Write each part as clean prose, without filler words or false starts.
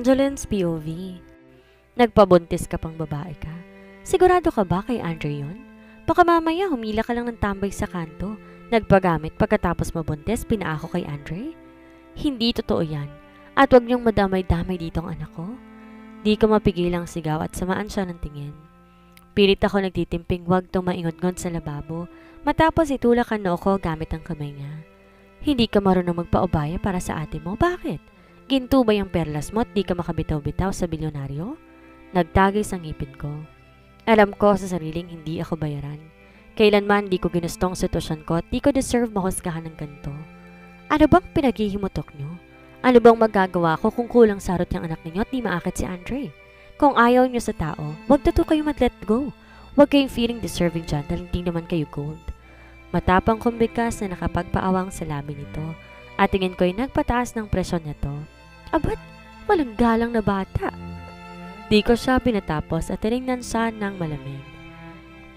Angeline's POV. Nagpabuntis ka pang babae ka? Sigurado ka ba kay Andre yun? Baka mamaya humila ka lang ng tambay sa kanto. Nagpagamit pagkatapos mabuntis, pinaako kay Andre? Hindi totoo yan. At wag niyong madamay-damay ditong anak ko. Di ko mapigilang sigaw at samaan siya ng tingin. Pilit ako nagtitimping wag tong maingot-ngot sa lababo matapos itulak ang noo ko gamit ang kamay niya. Hindi ka marunong magpaubaya para sa ate mo? Bakit? Ginto ba yung perlas mo at di ka makabitaw-bitaw sa bilyonaryo? Nagtagis ang ngipin ko. Alam ko sa sariling hindi ako bayaran. Kailanman di ko ginustong sitwasyon ko at di ko deserve mahusgahan ng ganito. Ano bang pinaghihimutok nyo? Ano bang magagawa ko kung kulang sarot yung anak ninyo at di maakit si Andre? Kung ayaw nyo sa tao, wag na to kayo mag-let go. Wag kayong feeling deserving dyan dahil hindi naman kayo gold. Matapang kong bigkas na nakapagpaawang sa labi nito at tingin ko'y nagpataas ng presyon nito. Abat, walang galang na bata. Di ko siya pinatapos at tinignan siya ng malamig.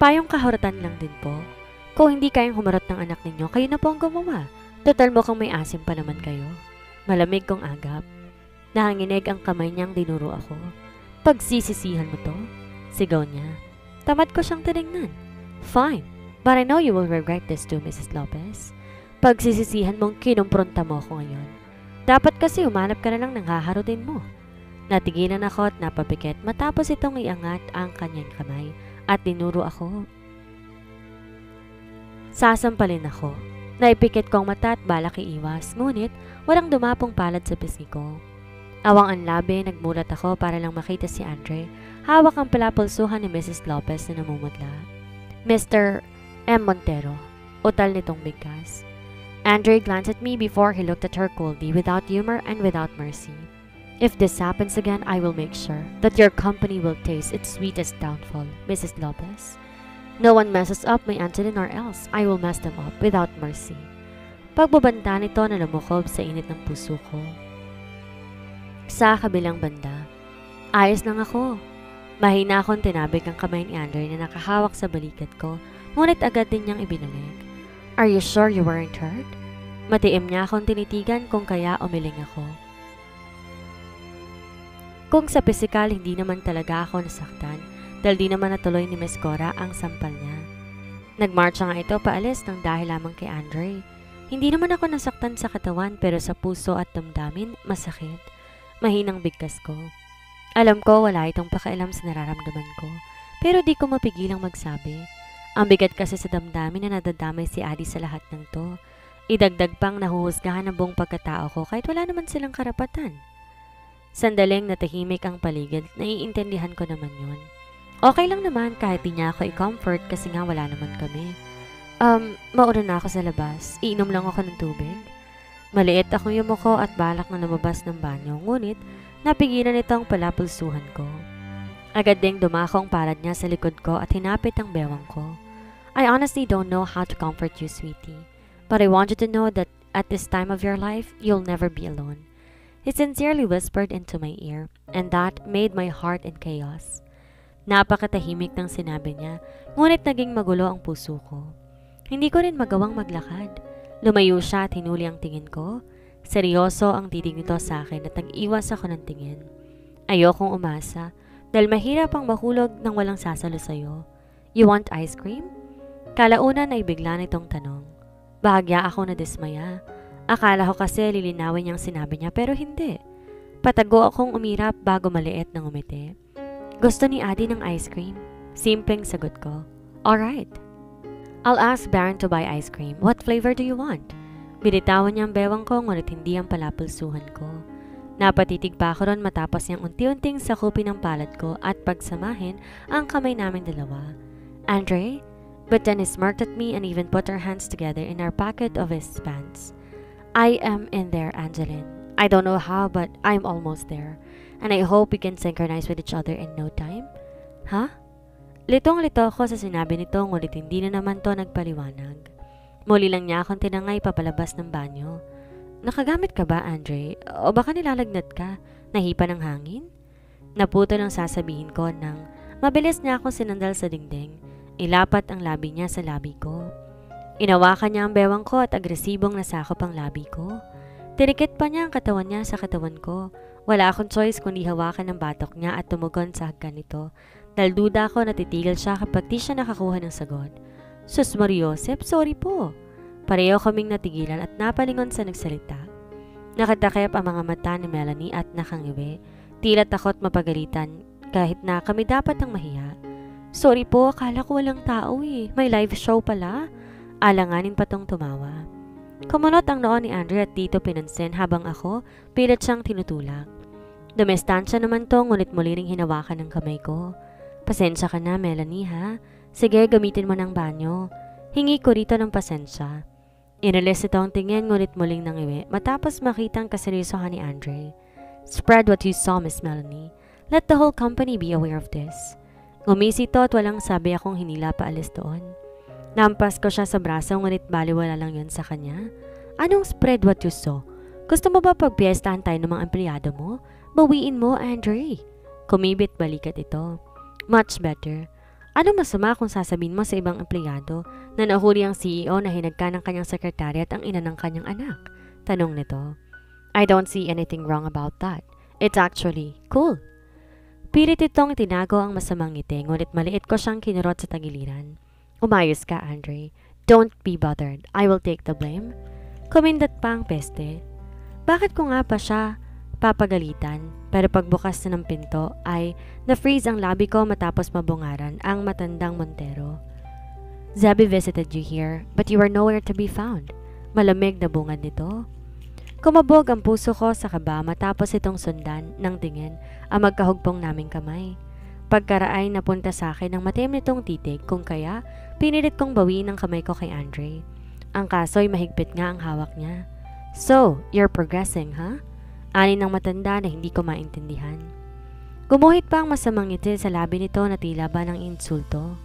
Payong kahuratan lang din po. Kung hindi kayang humarot ng anak ninyo, kayo na po ang gumawa. Total mo kung may asim pa naman kayo. Malamig kong agap. Nahanginig ang kamay niyang dinuro ako. Pagsisisihan mo to? Sigaw niya. Tamad ko siyang tinignan. Fine, but I know you will regret this too, Mrs. Lopez. Pagsisisihan mong kinumpronta mo ako ngayon. Dapat kasi umanap ka na lang ng haharutin mo. Natigilan ako at napapikit matapos itong iangat ang kanyang kamay at dinuro ako. Sasampalin ako. Naipikit kong mata at balak iiwas, ngunit walang dumapong palad sa pisngi ko. Awang ang labi, nagmulat ako para lang makita si Andre. Hawak ang palapulsuhan ni Mrs. Lopez na namumutla. Mr. M. Montero, utal nitong bigkas. Andre glanced at me before he looked at her coldly, without humor and without mercy. If this happens again, I will make sure that your company will taste its sweetest downfall, Mrs. Lopez. No one messes up my Angeline or else I will mess them up without mercy. Pagbabanta nito na lumukob sa init ng puso ko. Sa kabilang banda, ayos lang ako. Mahina akong tinabig ang kamay ni Andre na nakahawak sa balikat ko, ngunit agad din niyang ibinalik. Are you sure you weren't hurt? Matiim niya akong tinitigan kung kaya umiling ako. Kung sa pisikal hindi naman talaga ako nasaktan, dahil di naman natuloy ni Miss Cora ang sampal niya. Nagmarcha nga ito paalis ng dahil lamang kay Andre. Hindi naman ako nasaktan sa katawan pero sa puso at damdamin, masakit. Mahinang bigkas ko. Alam ko wala itong pakialam sa nararamdaman ko, pero di ko mapigilang magsabi. Ang bigat kasi sa damdamin na nadadamay si Adi sa lahat ng to. Idagdag pang nahuhusgahan ang buong pagkatao ko kahit wala naman silang karapatan. Sandaling natahimik ang paligid, naiintindihan ko naman yun. Okay lang naman kahit di niya ako i-comfort kasi nga wala naman kami. Mauna na ako sa labas. Iinom lang ako ng tubig. Maliit akong yumuko at balak na lumabas ng banyo, ngunit napigilan ito ang palapulsuhan ko. Agad ding dumako ang palad niya sa likod ko at hinapit ang bewang ko. I honestly don't know how to comfort you, sweetie. But I want you to know that at this time of your life, you'll never be alone. He sincerely whispered into my ear, and that made my heart in chaos. Napakatahimik ng sinabi niya, ngunit naging magulo ang puso ko. Hindi ko rin magawang maglakad. Lumayo siya at hinuli ang tingin ko. Seryoso ang titig nito sa akin at nag-iwas ako ng tingin. Ayokong umasa dahil mahirap ang mahulog nang walang sasalo sa'yo. You want ice cream? Kalaunan ay bigla nitong tanong. Bahagya ako na dismaya. Akala ko kasi lilinawin niyang sinabi niya pero hindi. Patago akong umirap bago maliit ng umiti. Gusto ni Adi ng ice cream? Simpleng sagot ko. Alright. I'll ask Baron to buy ice cream. What flavor do you want? Binitawan niya ang bewang ko ngunit hindi ang palapulsuhan ko. Napatitig pa ako ron matapos niyang unti-unting sakupin ang palad ko at pagsamahin ang kamay namin dalawa. Andre? But then he smirked at me and even put our hands together in our pocket of his pants. I am in there, Angeline. I don't know how but I'm almost there. And I hope we can synchronize with each other in no time. Huh? Litong-lito ako sa sinabi nito ngunit hindi na naman to nagpaliwanag. Muli lang niya akong tinangay papalabas ng banyo. Nakagamit ka ba, Andre? O baka nilalagnat ka? Nahipa ng hangin? Naputo ng sasabihin ko nang mabilis niya akong sinandal sa dingding. Ilapat ang labi niya sa labi ko. Inawakan niya ang bewang ko at agresibong nasakop ang labi ko. Tinikit pa niya ang katawan niya sa katawan ko. Wala akong choice kundi hawakan ng batok niya at tumugon sa hagkan nito dahil duda ko na titigil siya kapag di siya nakakuha ng sagot. Sus Mariosep, sorry po. Pareho kaming natigilan at napalingon sa nagsalita. Nakatakip ang mga mata ni Melanie at nakangiwi. Tila takot mapagalitan kahit na kami dapat ang mahiya. Sorry po, akala ko walang tao eh. May live show pala. Alanganin pa tong tumawa. Kumunot ang noo ni Andre at dito pinansin habang ako pilit siyang tinutulak. Dumestansya naman to ngunit muli ring hinawakan ng kamay ko. Pasensya ka na Melanie ha. Sige gamitin mo ng banyo. Hingi ko rito ng pasensya. Inalis ito ang tingin ngunit muling nangiwi matapos makitang kaseryosohan ni Andre. Spread what you saw Miss Melanie. Let the whole company be aware of this. Ngumisi to at walang sabi akong hinila paalis doon. Nampas ko siya sa braso ngunit baliwala lang yun sa kanya. Anong spread what you saw? Gusto mo ba pagpiestahan tayo ng mga empleyado mo? Bawiin mo, Andre. Kumibit balikat ito. Much better. Ano masama kung sasabihin mo sa ibang empleyado na nahuli ang CEO na hinagka ng kanyang sekretary at ang ina ng kanyang anak? Tanong nito. I don't see anything wrong about that. It's actually cool. Pilit itong tinago ang masamang ngiti ngunit maliit ko siyang kinurot sa tagiliran. Umayos ka, Andre. Don't be bothered. I will take the blame. Kumindat pa ang peste. Bakit ko nga pa siya papagalitan? Pero pagbukas na ng pinto ay na-freeze ang labi ko matapos mabungaran ang matandang Montero. Zebby visited you here, but you are nowhere to be found. Malamig na bungad nito. Kumabog ang puso ko sa kaba matapos itong sundan ng tingin ang magkahugpong naming kamay. Pagkaraay napunta sa akin ang matim nitong titig kung kaya pinilit kong bawiin ang kamay ko kay Andre. Ang kaso'y mahigpit nga ang hawak niya. So, you're progressing, huh? Ani ng matanda na hindi ko maintindihan. Gumuhit pa ang masamang ngiti sa labi nito na tila ba ng insulto.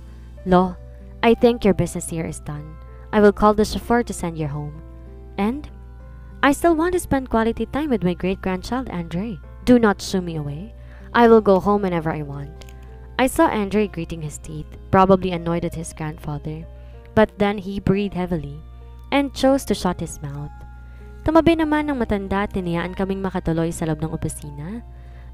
Lo, I think your business here is done. I will call the chauffeur to send you home. And? I still want to spend quality time with my great-grandchild, Andre. Do not shoo me away. I will go home whenever I want. I saw Andre gritting his teeth, probably annoyed at his grandfather. But then he breathed heavily and chose to shut his mouth. Tumabi naman ng matanda at tiniyaan kaming makatuloy sa loob ng opisina.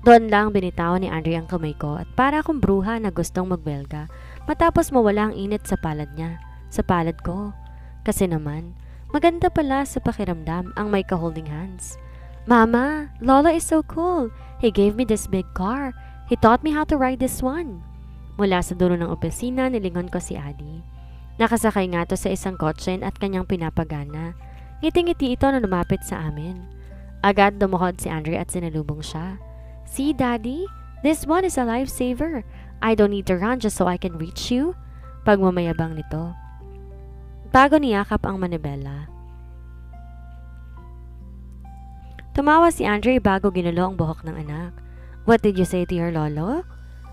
Doon lang binitawan ni Andre ang kamay ko at para akong bruha na gustong magbelga matapos mawala ang init sa palad niya, sa palad ko. Kasi naman, maganda pala sa pakiramdam ang may ka-holding hands. Mama, Lola is so cool. He gave me this big car. He taught me how to ride this one. Mula sa dulo ng opisina, nilingon ko si Adi. Nakasakay nga to sa isang kotse at kanyang pinapagana. Ngiti-ngiti ito na lumapit sa amin. Agad dumuhod si Andre at sinalubong siya. See, Daddy? This one is a lifesaver. I don't need to run just so I can reach you. Pagmamayabang nito. Bago niyakap ang manibela. Tumawa si Andre bago ginulo ang buhok ng anak. What did you say to your lolo?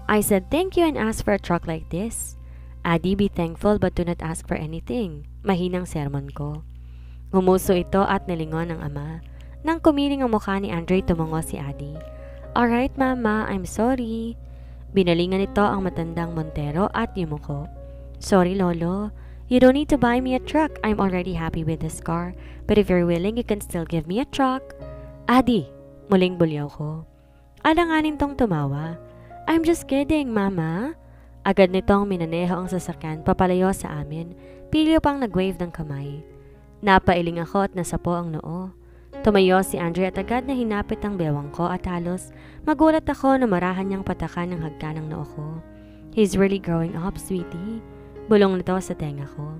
I said thank you and asked for a truck like this. Adi, be thankful but do not ask for anything. Mahinang sermon ko. Ngumuso ito at nilingon ang ama. Nang kumiling ang mukha ni Andre, tumungo si Adi. Alright mama, I'm sorry. Binalingan nito ang matandang Montero at yumuko. Sorry lolo, you don't need to buy me a truck. I'm already happy with this car. But if you're willing, you can still give me a truck. Adi, muling bulyaw ko. Alanganin tong tumawa. I'm just kidding, mama. Agad nitong minaneho ang sasakyan papalayo sa amin. Pilyo pang nag-wave ng kamay. Napailing ako at nasapo ang noo. Tumayo si Andre at agad na hinapit ang bewang ko at halos magulat ako na marahan niyang patakan ng hagka ng noo ko. He's really growing up, sweetie. Bulong nito sa tenga ko.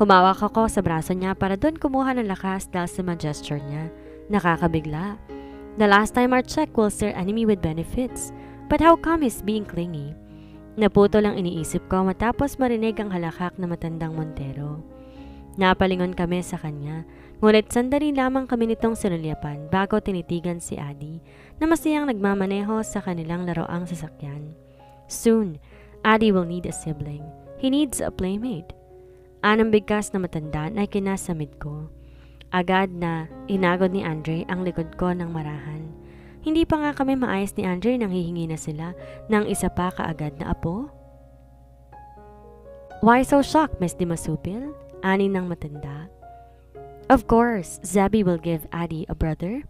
Humawak ako sa braso niya para doon kumuha ng lakas dahil sa mga gesture niya. Nakakabigla. The last time our check was their enemy with benefits. But how come he's being clingy? Naputo lang iniisip ko matapos marinig ang halakak na matandang Montero. Napalingon kami sa kanya, ngunit sandali lamang kami nitong sinulyapan bago tinitigan si Adi na masayang nagmamaneho sa kanilang laroang sasakyan. Soon, Adi will need a sibling. He needs a playmate. Anang bigkas na matanda na kinasamid ko. Agad na inagod ni Andre ang likod ko ng marahan. Hindi pa nga kami maayos ni Andre nang hihingi na sila ng isa pa kaagad na apo. Why so shocked, Miss Dimasupil? Ani ng matanda. Of course, Zebby will give Adi a brother.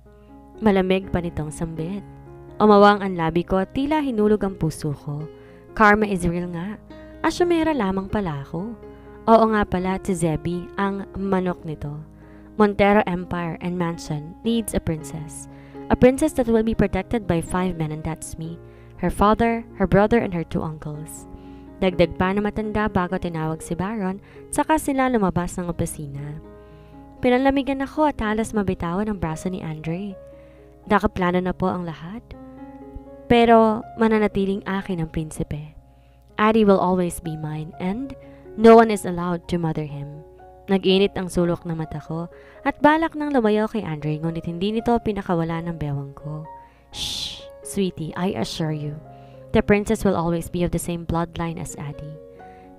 Malamig pa nitong sambit. Umawang ang labi ko at tila hinulog ang puso ko. Karma is real nga. Asyumera lamang pala ako. Oo nga pala, si Zebi, ang manok nito. Montero Empire and Mansion needs a princess. A princess that will be protected by 5 men, and that's me. Her father, her brother, and her 2 uncles. Dagdag pa na matanda bago tinawag si Baron, saka sila lumabas ng opisina. Pinalamigan ako at halos mabitawan ang braso ni Andre. Nakaplano na po ang lahat. Pero mananatiling akin ang prinsipe. Addie will always be mine and no one is allowed to mother him. Nag-init ang sulok ng mata ko at balak nang lumayo kay Andre ngunit hindi nito pinakawala ng bewang ko. Shh, sweetie, I assure you. The princess will always be of the same bloodline as Addie.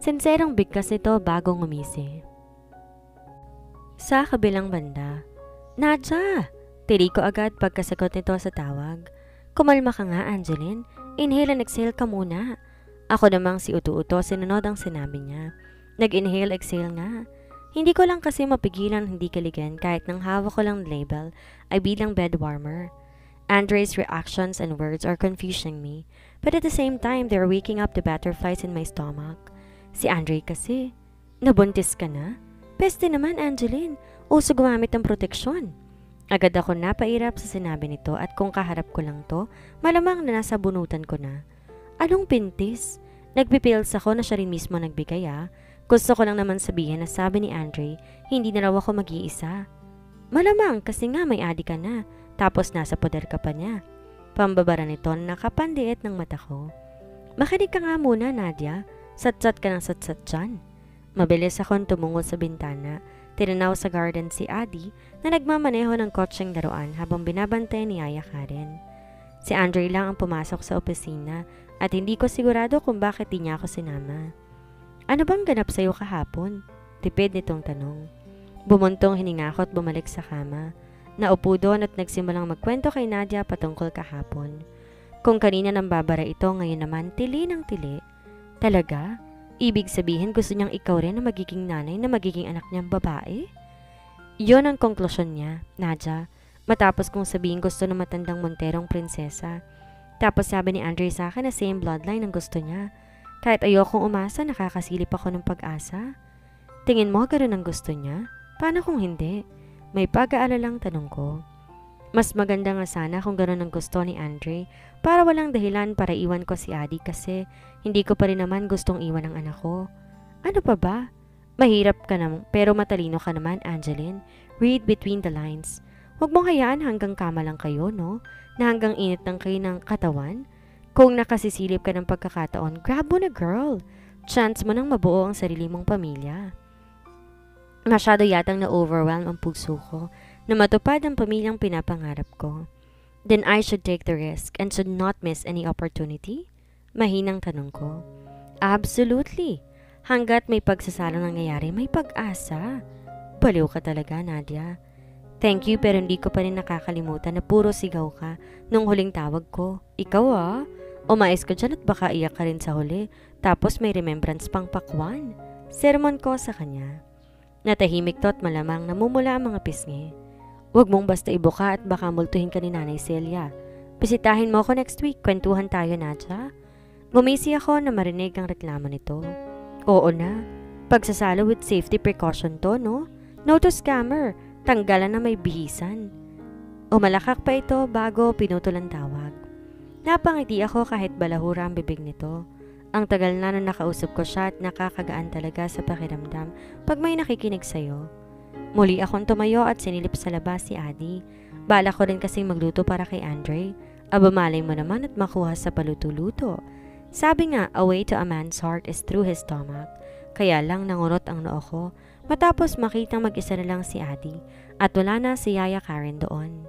Sinserong bigkas ito bago ngumisi. Sa kabilang banda, Nadja! Tiri ko agad pagkasagot nito sa tawag. Kumalma ka nga, Angeline. Inhale and exhale ka muna. Ako namang si Utu-Uto sinunod ang sinabi niya. Nag-inhale, exhale nga. Hindi ko lang kasi mapigilan hindi kaligan kahit nang hawak ko lang label ay bilang bed warmer. Andre's reactions and words are confusing me, but at the same time they're waking up the butterflies in my stomach. Si Andre kasi, nabuntis ka na? Peste naman, Angeline. Uso gumamit ng proteksyon. Agad ako napairap sa sinabi nito at kung kaharap ko lang to, malamang na nasa bunutan ko na. Anong pintis? Nagpipils ako na siya rin mismo nagbigay Gusto ko lang naman sabihin na sabi ni Andre, hindi na raw ako mag-iisa. Malamang kasi nga may adi ka na, tapos nasa poder ka pa niya. Pambabara nito na nakapandiit ng mata ko. Makinig ka nga muna, Nadia. Satsat ka ng satsat dyan. Mabilis akong tumungo sa bintana. Tinanaw sa garden si Addie na nagmamaneho ng kotseng laruan habang binabantay ni Yaya Karen. Si Andre lang ang pumasok sa opisina at hindi ko sigurado kung bakit di niya ako sinama. Ano bang ganap sa'yo kahapon? Tipid nitong tanong. Bumuntong hininga ko at bumalik sa kama. Naupo doon at nagsimulang magkwento kay Nadia patungkol kahapon. Kung kanina nang babara ito, ngayon naman tili ng tili. Talaga? Ibig sabihin gusto niyang ikaw rin na magiging nanay na magiging anak niyang babae? Yon ang konklusyon niya, Nadia, matapos kong sabihin gusto ng matandang Monterong prinsesa. Tapos sabi ni Andre sa akin na same bloodline ang gusto niya. Kahit ayokong umasa, nakakasilip ako ng pag-asa. Tingin mo gano'n ang gusto niya? Paano kung hindi? May pag-aalalang tanong ko. Mas maganda nga sana kung gano'n ang gusto ni Andre para walang dahilan para iwan ko si Addie kasi hindi ko pa rin naman gustong iwan ang anak ko. Ano pa ba? Mahirap ka naman pero matalino ka naman, Angeline. Read between the lines. Huwag mong hayaan hanggang kama lang kayo, no? Na hanggang init ng kayo ng katawan. Kung nakasisilip ka ng pagkakataon, grab mo na, girl. Chance mo nang mabuo ang sarili mong pamilya. Masyado yatang na-overwhelm ang puso ko na matupad ang pamilyang pinapangarap ko. Then I should take the risk and should not miss any opportunity? Mahinang tanong ko. Absolutely. Hanggat may pagsasalang nangyayari, may pag-asa. Baliw ka talaga, Nadia. Thank you pero hindi ko pa rin nakakalimutan na puro sigaw ka nung huling tawag ko. Ikaw umayos ka dyan at baka iyak ka rin sa huli. Tapos may remembrance pang pakwan. Sermon ko sa kanya. Natahimik to at malamang namumula ang mga pisngi. Huwag mong basta ibuka at baka multuhin ka ni Nanay Celia. Bisitahin mo ako next week. Kwentuhan tayo, Nadia. Gumisi ako na marinig ang reklamo nito. Oo na. Pagsasalo with safety precaution to, no? No to scammer. Tanggalan na may bihisan. Umalakak pa ito bago pinutol ang tawag. Napangiti ako kahit balahura ang bibig nito. Ang tagal na nung nakausap ko siya at nakakagaan talaga sa pakiramdam pag may nakikinig sa'yo. Muli akong tumayo at sinilip sa labas si Addie. Bala ko rin kasing magluto para kay Andre. Aba malay mo naman at makuha sa paluto-luto. Sabi nga, a way to a man's heart is through his stomach. Kaya lang nangunot ang noo ko matapos makitang mag-isa na lang si Addie at wala na si Yaya Karen doon.